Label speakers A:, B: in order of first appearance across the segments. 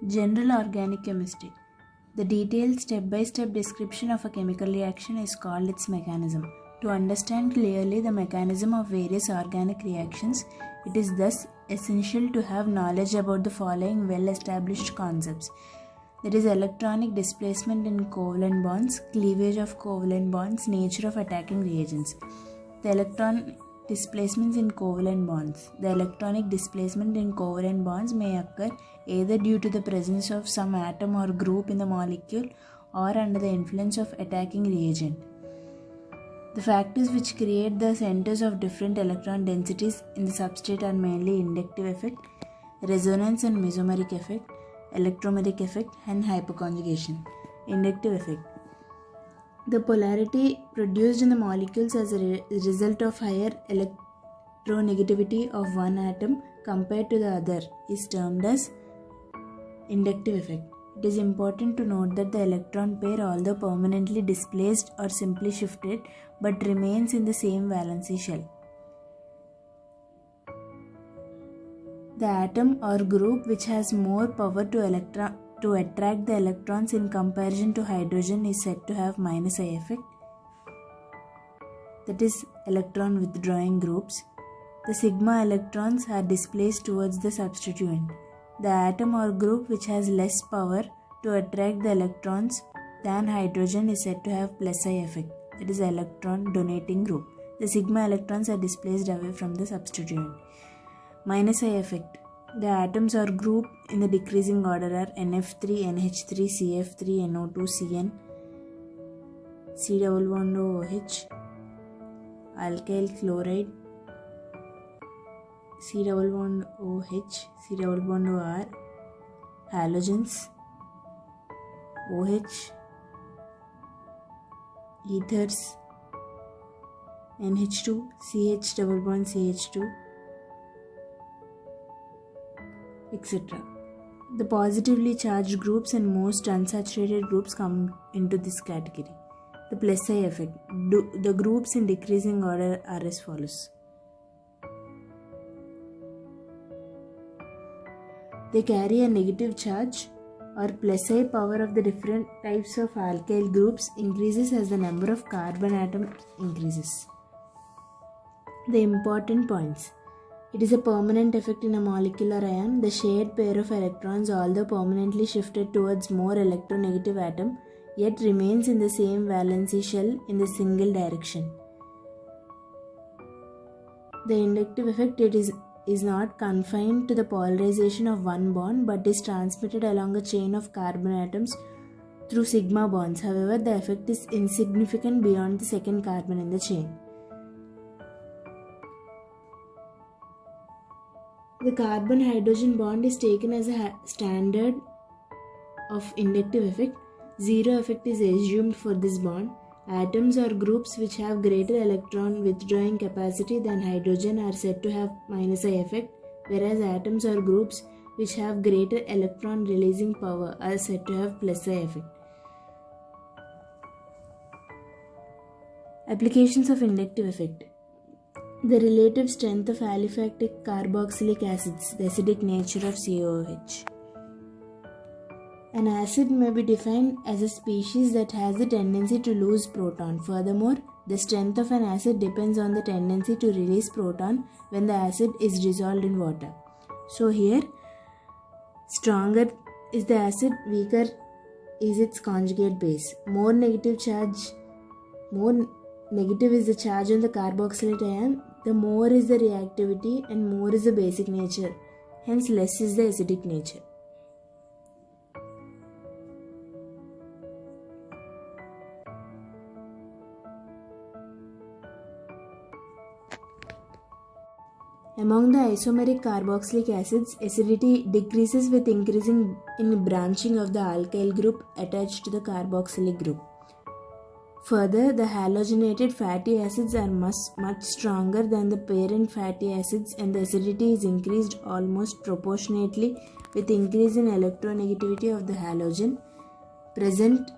A: General organic chemistry. The detailed step-by-step description of a chemical reaction is called its mechanism. To understand clearly the mechanism of various organic reactions, it is thus essential to have knowledge about the following well-established concepts. That is electronic displacement in covalent bonds, cleavage of covalent bonds, nature of attacking reagents. The electron displacements in covalent bonds. The electronic displacement in covalent bonds may occur either due to the presence of some atom or group in the molecule or under the influence of attacking reagent. The factors which create the centers of different electron densities in the substrate are mainly inductive effect, resonance and mesomeric effect, electromeric effect, and hyperconjugation. Inductive effect. The polarity produced in the molecules as a result of higher electronegativity of one atom compared to the other is termed as inductive effect. It is important to note that the electron pair, although permanently displaced or simply shifted, but remains in the same valency shell. The atom or group which has more power to attract the electrons in comparison to hydrogen is said to have -I effect, that is electron withdrawing groups. The sigma electrons are displaced towards the substituent. The atom or group which has less power to attract the electrons than hydrogen is said to have +I effect, that is electron donating group. The sigma electrons are displaced away from the substituent. -I effect. The atoms or group in the decreasing order are NF3, NH3, CF3, NO2, CN, C double bond OH, alkyl chloride, C double bond OH, C double bond OR, halogens, OH, ethers, NH2, CH double bond CH2, etc. The positively charged groups and most unsaturated groups come into this category. The +I effect. The groups in decreasing order are as follows. They carry a negative charge, or +I power of the different types of alkyl groups increases as the number of carbon atoms increases. The important points. It is a permanent effect in a molecular ion. The shared pair of electrons, although permanently shifted towards more electronegative atom, yet remains in the same valency shell in the single direction. The inductive effect is not confined to the polarization of one bond but is transmitted along a chain of carbon atoms through sigma bonds. However, the effect is insignificant beyond the second carbon in the chain. The carbon-hydrogen bond is taken as a standard of inductive effect. Zero effect is assumed for this bond. Atoms or groups which have greater electron withdrawing capacity than hydrogen are said to have -I effect, whereas atoms or groups which have greater electron releasing power are said to have +I effect. Applications of inductive effect. The relative strength of aliphatic carboxylic acids, the acidic nature of COOH. An acid may be defined as a species that has a tendency to lose proton. Furthermore, the strength of an acid depends on the tendency to release proton when the acid is dissolved in water. So here, stronger is the acid, weaker is its conjugate base. More negative is the charge on the carboxylate ion, the more is the reactivity and more is the basic nature. Hence, less is the acidic nature. Among the isomeric carboxylic acids, acidity decreases with increasing in branching of the alkyl group attached to the carboxylic group. Further, the halogenated fatty acids are much stronger than the parent fatty acids, and the acidity is increased almost proportionately with increase in electronegativity of the halogen present,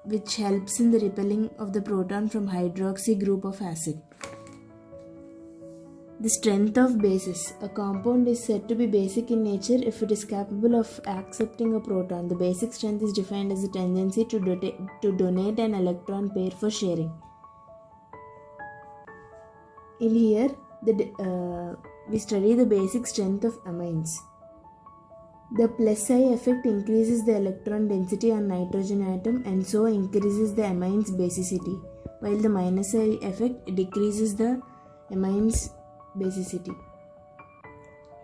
A: which helps in the repelling of the proton from hydroxy group of acid. The strength of bases. A compound is said to be basic in nature if it is capable of accepting a proton. The basic strength is defined as the tendency to donate an electron pair for sharing. In here, we study the basic strength of amines. The plus I effect increases the electron density on nitrogen atom and so increases the amine's basicity, while the minus I effect decreases the amine's basicity.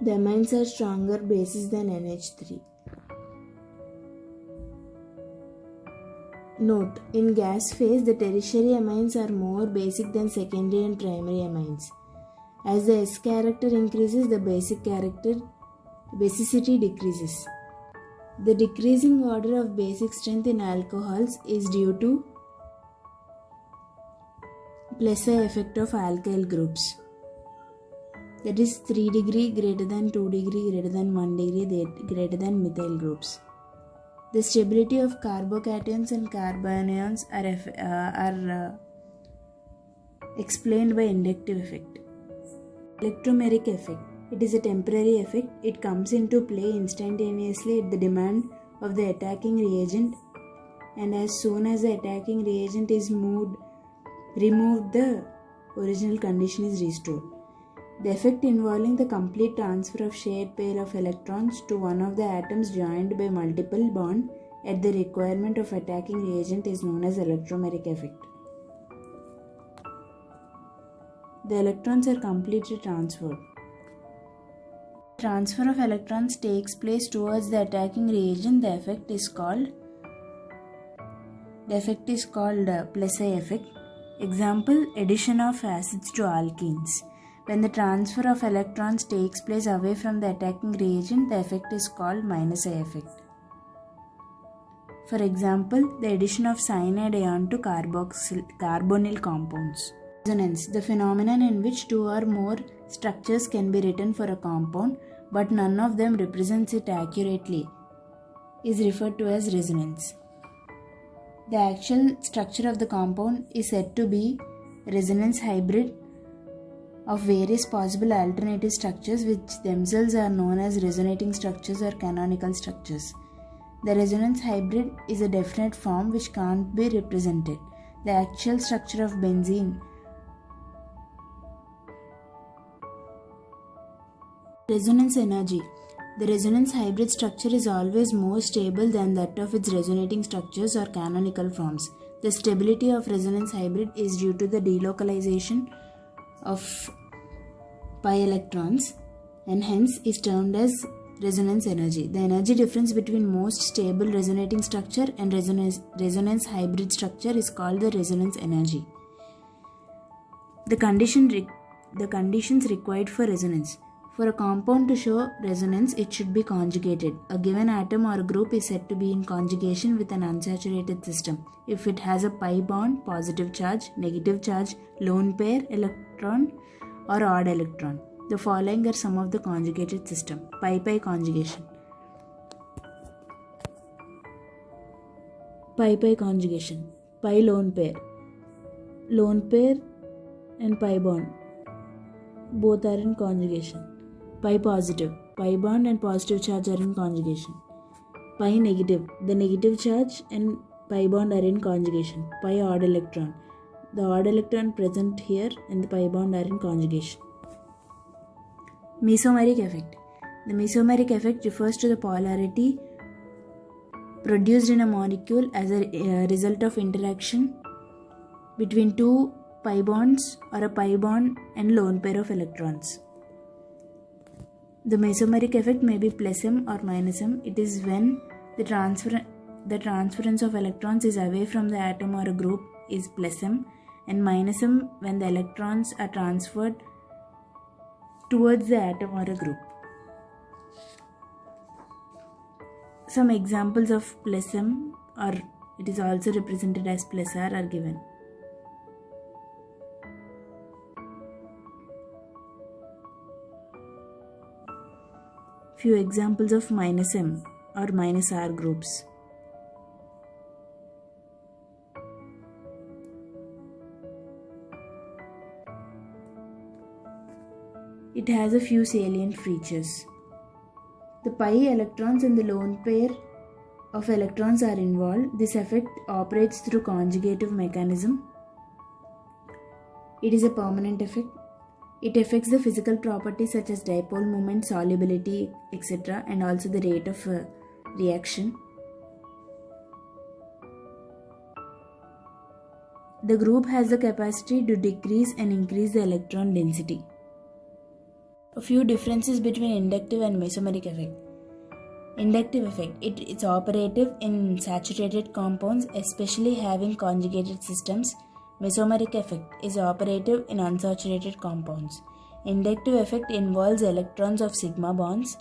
A: The amines are stronger bases than NH3. Note: in gas phase, the tertiary amines are more basic than secondary and primary amines. As the S character increases, the basicity decreases. The decreasing order of basic strength in alcohols is due to plus I effect of alkyl groups. That is 3 degree greater than 2 degree greater than 1 degree greater than methyl groups. The stability of carbocations and carbanions are explained by inductive effect. Electromeric effect. It is a temporary effect. It comes into play instantaneously at the demand of the attacking reagent, and as soon as the attacking reagent is removed, the original condition is restored. The effect involving the complete transfer of shared pair of electrons to one of the atoms joined by multiple bonds at the requirement of attacking reagent is known as electromeric effect. The electrons are completely transferred. Transfer of electrons takes place towards the attacking reagent. The effect is called plus I effect. Example: addition of acids to alkenes. When the transfer of electrons takes place away from the attacking reagent, the effect is called minus I effect. For example, the addition of cyanide ion to carbonyl compounds. Resonance: the phenomenon in which two or more structures can be written for a compound, but none of them represents it accurately, is referred to as resonance. The actual structure of the compound is said to be resonance hybrid of various possible alternative structures, which themselves are known as resonating structures or canonical structures. The resonance hybrid is a definite form which can't be represented. The actual structure of benzene. Resonance energy. The resonance hybrid structure is always more stable than that of its resonating structures or canonical forms. The stability of resonance hybrid is due to the delocalization of pi electrons and hence is termed as resonance energy. The energy difference between most stable resonating structure and resonance hybrid structure is called the resonance energy. The conditions required for resonance. For a compound to show resonance, it should be conjugated. A given atom or group is said to be in conjugation with an unsaturated system if it has a pi bond, positive charge, negative charge, lone pair electron, or odd electron. The following are some of the conjugated system. Pi-pi conjugation. Pi-pi conjugation. Pi lone pair. Lone pair and pi bond. Both are in conjugation. Pi positive. Pi bond and positive charge are in conjugation. Pi negative. The negative charge and pi bond are in conjugation. Pi odd electron. The odd electron present here and the pi bond are in conjugation. Mesomeric effect. The mesomeric effect refers to the polarity produced in a molecule as a result of interaction between two pi bonds or a pi bond and lone pair of electrons. The mesomeric effect may be plus M or minus M. It is when the transference of electrons is away from the atom or a group is plus M, and minus M when the electrons are transferred towards the atom or a group. Some examples of plus M, or it is also represented as plus R, are given. Few examples of minus M or minus R groups. it has a few salient features. The pi electrons and the lone pair of electrons are involved. This effect operates through conjugative mechanism. It is a permanent effect. It affects the physical properties such as dipole moment, solubility, etc., and also the rate of reaction. The group has the capacity to decrease and increase the electron density. A few differences between inductive and mesomeric effect. Inductive effect. It's operative in saturated compounds, especially having conjugated systems. Mesomeric effect is operative in unsaturated compounds. Inductive effect involves electrons of sigma bonds.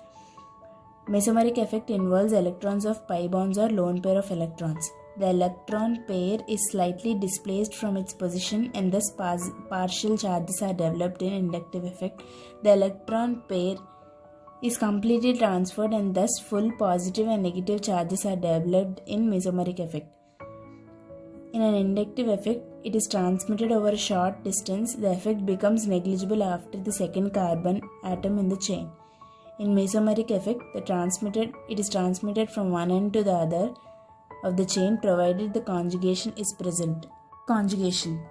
A: Mesomeric effect involves electrons of pi bonds or lone pair of electrons. The electron pair is slightly displaced from its position and thus partial charges are developed in inductive effect. The electron pair is completely transferred and thus full positive and negative charges are developed in mesomeric effect. In an inductive effect, it is transmitted over a short distance. The effect becomes negligible after the second carbon atom in the chain. In mesomeric effect, it is transmitted from one end to the other of the chain provided the conjugation is present. Conjugation,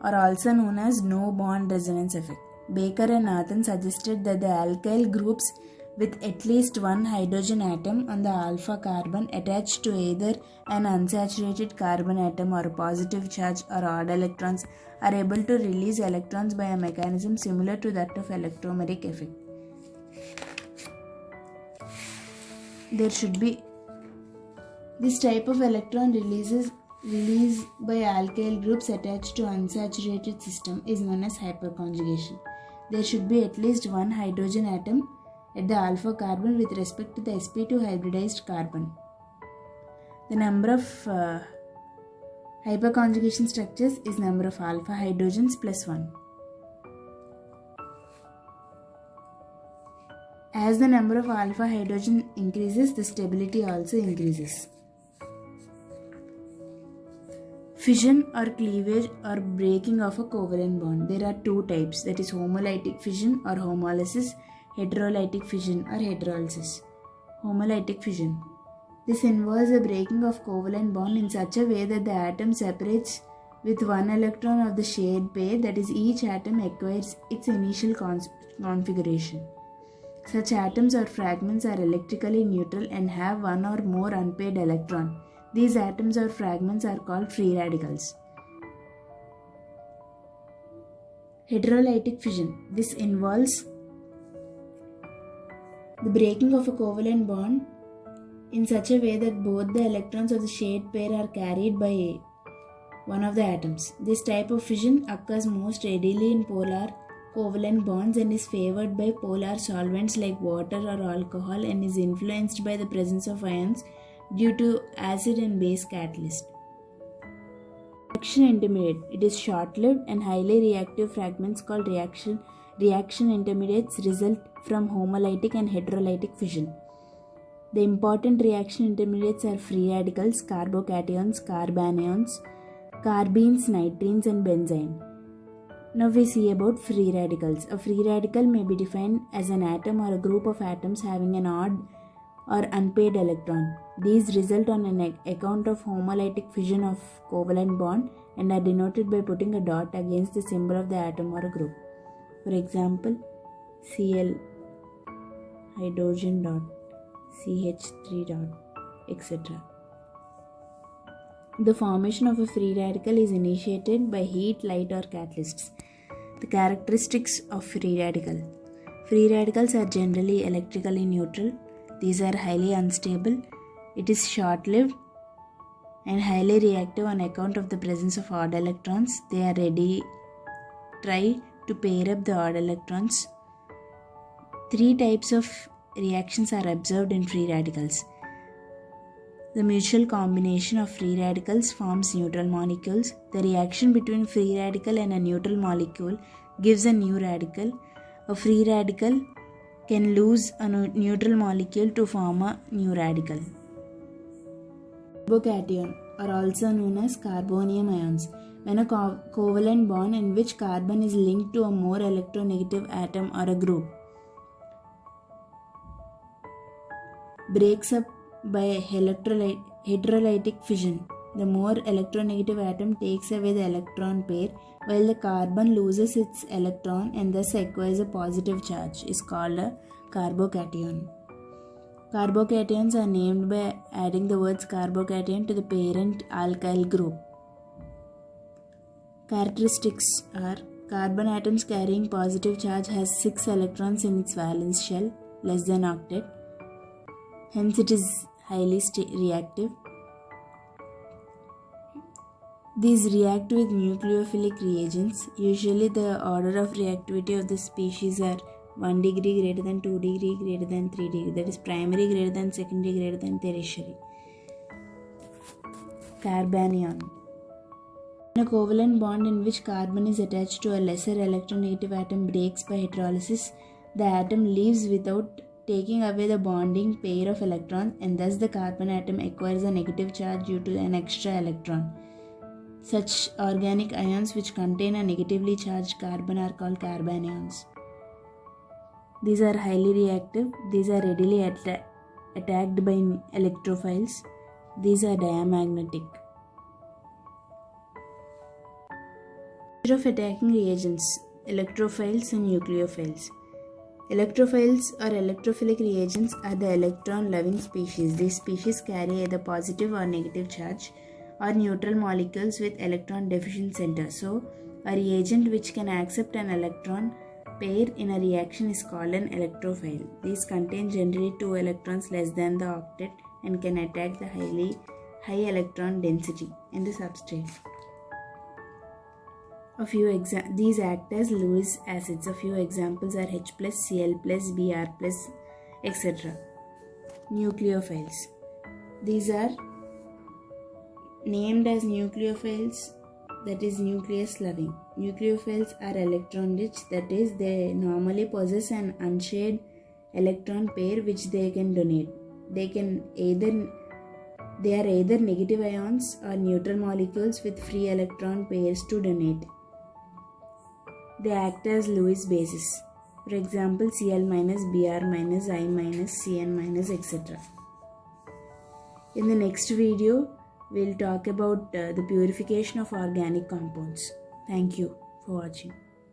A: or also known as no bond resonance effect. Baker and Nathan suggested that the alkyl groups with at least one hydrogen atom on the alpha carbon attached to either an unsaturated carbon atom or a positive charge or odd electrons are able to release electrons by a mechanism similar to that of electromeric effect. This type of electron release by alkyl groups attached to unsaturated system is known as hyperconjugation. There should be at least one hydrogen atom at the alpha carbon with respect to the sp2 hybridized carbon. The number of hyperconjugation structures is number of alpha hydrogens plus 1. As the number of alpha hydrogen increases, the stability also increases. Fission or cleavage or breaking of a covalent bond. There are two types, that is homolytic fission or homolysis, heterolytic fission or heterolysis. Homolytic fission. This involves the breaking of covalent bond in such a way that the atom separates with one electron of the shared pair, that is each atom acquires its initial configuration. Such atoms or fragments are electrically neutral and have one or more unpaired electron. These atoms or fragments are called free radicals. Heterolytic fission. This involves the breaking of a covalent bond in such a way that both the electrons of the shared pair are carried by one of the atoms. This type of fission occurs most readily in polar covalent bonds and is favored by polar solvents like water or alcohol and is influenced by the presence of ions due to acid and base catalyst. Reaction intermediate. It is short-lived and highly reactive fragments called reaction intermediates result from homolytic and heterolytic fission. The important reaction intermediates are free radicals, carbocations, carbanions, carbenes, nitrines and benzene. Now we see about free radicals. A free radical may be defined as an atom or a group of atoms having an odd or unpaired electron. These result on an account of homolytic fission of covalent bond and are denoted by putting a dot against the symbol of the atom or a group. For example, Cl hydrogen dot, CH3 dot, etc. The formation of a free radical is initiated by heat, light or catalysts. The characteristics of free radical. Free radicals are generally electrically neutral. These are highly unstable. It is short-lived and highly reactive on account of the presence of odd electrons. They are ready try to pair up the odd electrons. Three types of reactions are observed in free radicals. The mutual combination of free radicals forms neutral molecules. The reaction between free radical and a neutral molecule gives a new radical. A free radical can lose a neutral molecule to form a new radical. Carbocation, or also known as carbonium ions. when a covalent bond in which carbon is linked to a more electronegative atom or a group breaks up by heterolytic fission. The more electronegative atom takes away the electron pair, while the carbon loses its electron and thus acquires a positive charge, is called a carbocation. Carbocations are named by adding the words carbocation to the parent alkyl group. Characteristics are: carbon atoms carrying positive charge has 6 electrons in its valence shell, less than octet. Hence it is highly reactive. These react with nucleophilic reagents. Usually the order of reactivity of the species are 1 degree greater than 2 degree greater than 3 degree, that is primary greater than secondary greater than tertiary. Carbanion. In a covalent bond in which carbon is attached to a lesser electronegative atom breaks by heterolysis, the atom leaves without taking away the bonding pair of electrons, and thus the carbon atom acquires a negative charge due to an extra electron. Such organic ions which contain a negatively charged carbon are called carbanions. These are highly reactive. These are readily attacked by electrophiles. These are diamagnetic. Of attacking reagents: electrophiles and nucleophiles. Electrophiles or electrophilic reagents are the electron-loving species. These species carry either positive or negative charge or neutral molecules with electron deficient center. So, a reagent which can accept an electron pair in a reaction is called an electrophile. These contain generally 2 electrons less than the octet and can attack the high electron density in the substrate. These act as Lewis acids. A few examples are H+, Cl+, Br+, etc. Nucleophiles. These are named as nucleophiles, that is nucleus loving. Nucleophiles are electron rich, that is they normally possess an unshared electron pair which they can donate. They are either negative ions or neutral molecules with free electron pairs to donate. They act as Lewis bases. For example, Cl-, Br-, I-, Cn-, etc. In the next video, we'll talk about the purification of organic compounds. Thank you for watching.